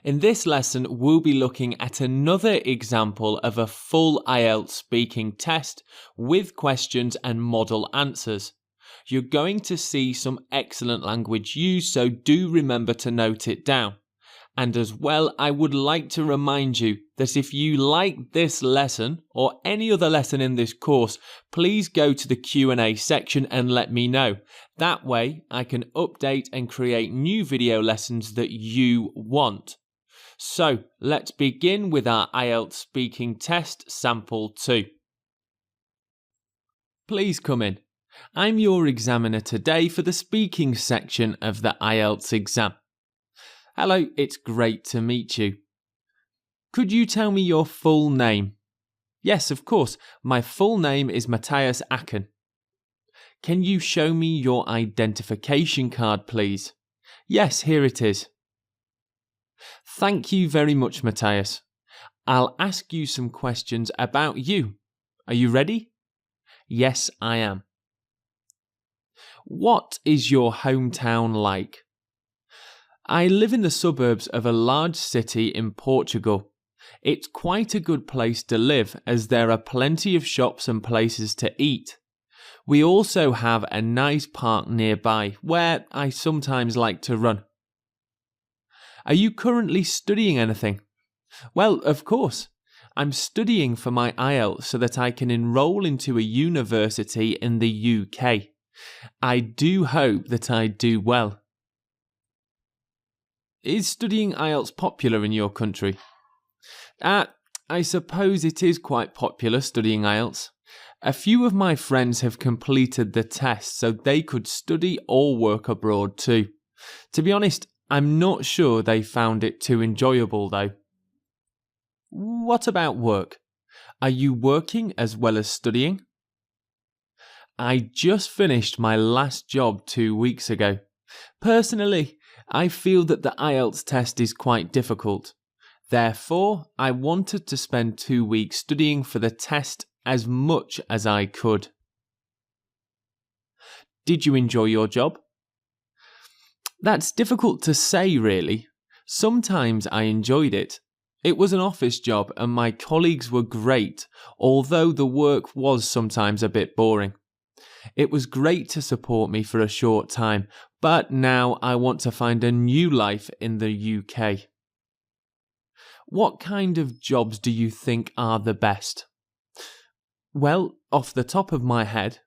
In this lesson, we'll be looking at another example of a full IELTS speaking test with questions and model answers. You're going to see some excellent language used, so do remember to note it down. And as well, I would like to remind you that if you like this lesson or any other lesson in this course, please go to the Q&A section and let me know. That way, I can update and create new video lessons that you want. So, let's begin with our IELTS speaking test sample 2. Please come in. I'm your examiner today for the speaking section of the IELTS exam. Hello, it's great to meet you. Could you tell me your full name? Yes, of course. My full name is Matthias Acken. Can you show me your identification card, please? Yes, here it is. Thank you very much, Matthias. I'll ask you some questions about you. Are you ready? Yes, I am. What is your hometown like? I live in the suburbs of a large city in Portugal. It's quite a good place to live as there are plenty of shops and places to eat. We also have a nice park nearby where I sometimes like to run. Are you currently studying anything? Well, of course. I'm studying for my IELTS so that I can enroll into a university in the UK. I do hope that I do well. Is studying IELTS popular in your country? I suppose it is quite popular studying IELTS. A few of my friends have completed the test so they could study or work abroad too. To be honest, I'm not sure they found it too enjoyable though. What about work? Are you working as well as studying? I just finished my last job 2 weeks ago. Personally, I feel that the IELTS test is quite difficult. Therefore, I wanted to spend 2 weeks studying for the test as much as I could. Did you enjoy your job? That's difficult to say, really. Sometimes I enjoyed it. It was an office job and my colleagues were great, although the work was sometimes a bit boring. It was great to support me for a short time, but now I want to find a new life in the UK. What kind of jobs do you think are the best? Well, off the top of my head,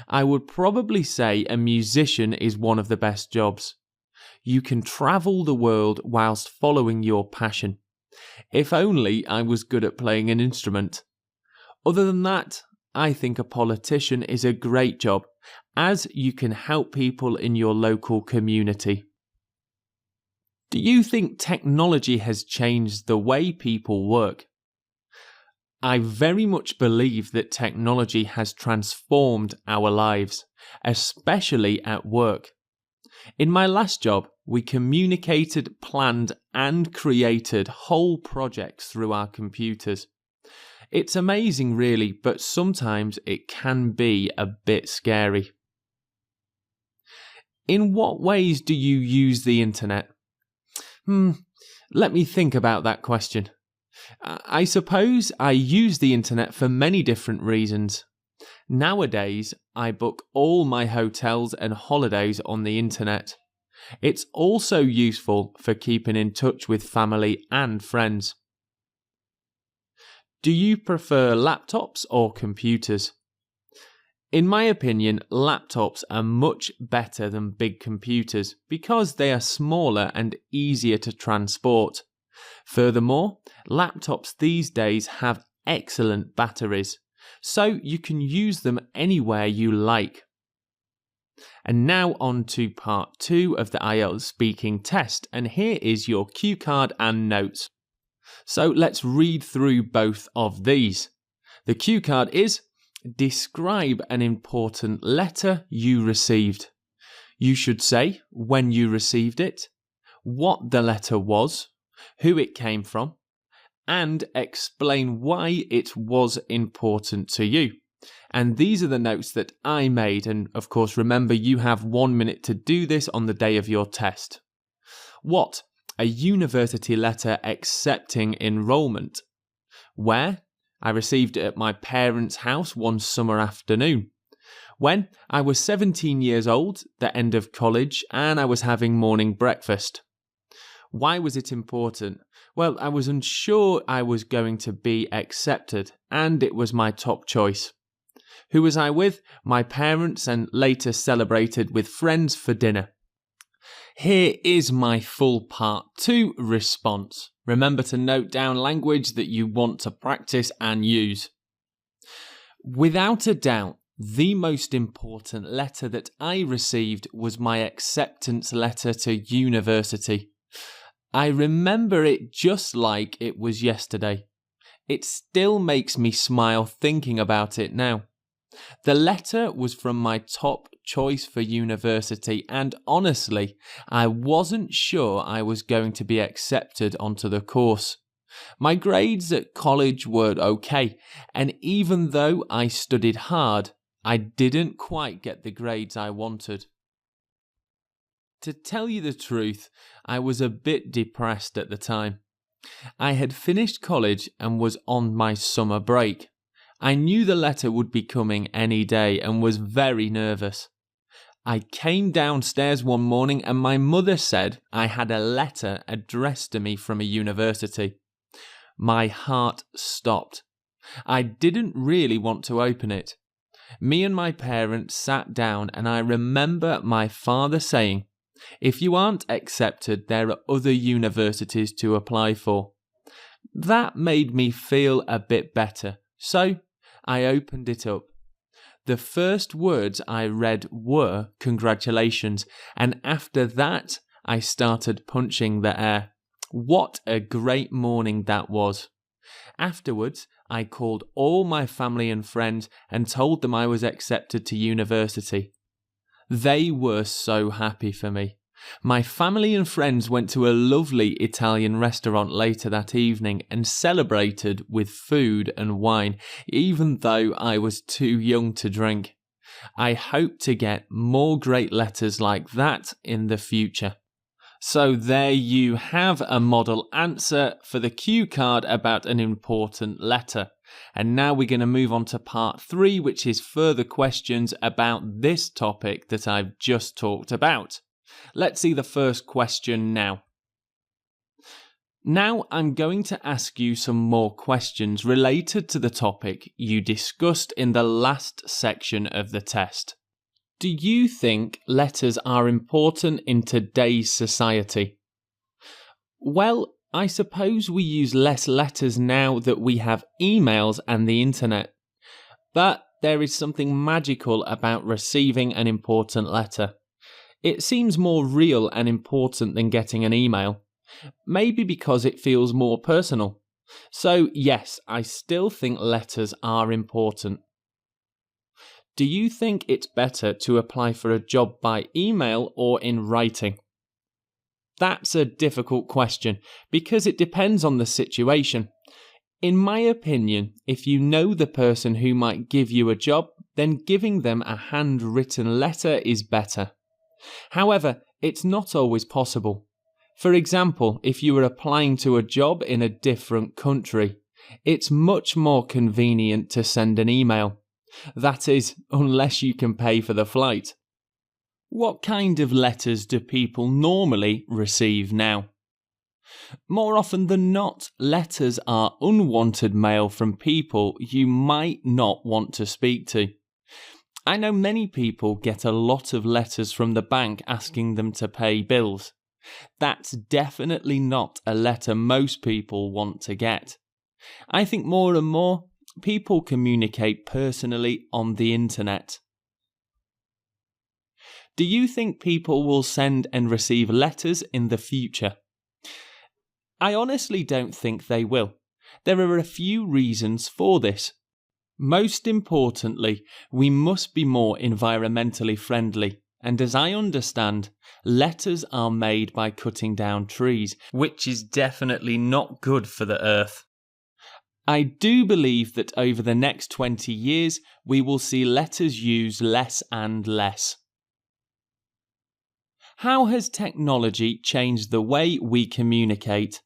I would probably say a musician is one of the best jobs. You can travel the world whilst following your passion. If only I was good at playing an instrument. Other than that, I think a politician is a great job, as you can help people in your local community. Do you think technology has changed the way people work? I very much believe that technology has transformed our lives, especially at work. In my last job, we communicated, planned, and created whole projects through our computers. It's amazing, really, but sometimes it can be a bit scary. In what ways do you use the internet? Let me think about that question. I suppose I use the internet for many different reasons. Nowadays, I book all my hotels and holidays on the internet. It's also useful for keeping in touch with family and friends. Do you prefer laptops or computers? In my opinion, laptops are much better than big computers because they are smaller and easier to transport. Furthermore, laptops these days have excellent batteries, so you can use them anywhere you like. And now on to part 2 of the IELTS speaking test, and here is your cue card and notes. So let's read through both of these. The cue card is: describe an important letter you received. You should say when you received it, what the letter was, who it came from, and explain why it was important to you. And these are the notes that I made, and of course remember you have 1 minute to do this on the day of your test. What? a university letter accepting enrolment. Where? I received it at my parents' house one summer afternoon. When? I was 17 years old, the end of college, and I was having morning breakfast. Why was it important? Well, I was unsure I was going to be accepted, and it was my top choice. Who was I with? My parents, and later celebrated with friends for dinner. Here is my full part 2 response. Remember to note down language that you want to practice and use. Without a doubt, the most important letter that I received was my acceptance letter to university. I remember it just like it was yesterday. It still makes me smile thinking about it now. The letter was from my top choice for university, and honestly, I wasn't sure I was going to be accepted onto the course. My grades at college were okay, and even though I studied hard, I didn't quite get the grades I wanted. To tell you the truth, I was a bit depressed at the time. I had finished college and was on my summer break. I knew the letter would be coming any day and was very nervous. I came downstairs one morning and my mother said I had a letter addressed to me from a university. My heart stopped. I didn't really want to open it. Me and my parents sat down and I remember my father saying, "If you aren't accepted, there are other universities to apply for." That made me feel a bit better, so I opened it up. The first words I read were "congratulations," and after that I started punching the air. What a great morning that was. Afterwards, I called all my family and friends and told them I was accepted to university. They were so happy for me. My family and friends went to a lovely Italian restaurant later that evening and celebrated with food and wine, even though I was too young to drink. I hope to get more great letters like that in the future. So there you have a model answer for the cue card about an important letter. And now we're going to move on to part 3, which is further questions about this topic that I've just talked about. Let's see the first question now. Now I'm going to ask you some more questions related to the topic you discussed in the last section of the test. Do you think letters are important in today's society? Well, I suppose we use less letters now that we have emails and the internet. But there is something magical about receiving an important letter. It seems more real and important than getting an email. Maybe because it feels more personal. So yes, I still think letters are important. Do you think it's better to apply for a job by email or in writing? That's a difficult question because it depends on the situation. In my opinion, if you know the person who might give you a job, then giving them a handwritten letter is better. However, it's not always possible. For example, if you are applying to a job in a different country, it's much more convenient to send an email. That is, unless you can pay for the flight. What kind of letters do people normally receive now? More often than not, letters are unwanted mail from people you might not want to speak to. I know many people get a lot of letters from the bank asking them to pay bills. That's definitely not a letter most people want to get. I think more and more, people communicate personally on the internet. Do you think people will send and receive letters in the future? I honestly don't think they will. There are a few reasons for this. Most importantly, we must be more environmentally friendly, and as I understand, letters are made by cutting down trees, which is definitely not good for the earth. I do believe that over the next 20 years, we will see letters used less and less. How has technology changed the way we communicate?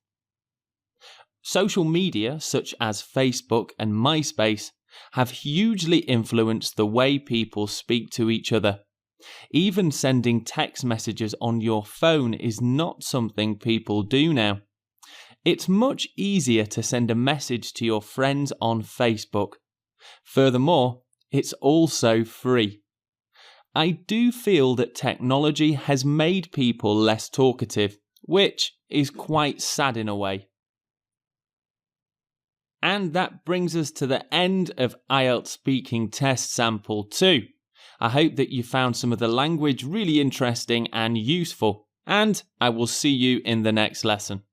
Social media, such as Facebook and MySpace, have hugely influenced the way people speak to each other. Even sending text messages on your phone is not something people do now. It's much easier to send a message to your friends on Facebook. Furthermore, it's also free. I do feel that technology has made people less talkative, which is quite sad in a way. And that brings us to the end of IELTS Speaking Test Sample 2. I hope that you found some of the language really interesting and useful, and I will see you in the next lesson.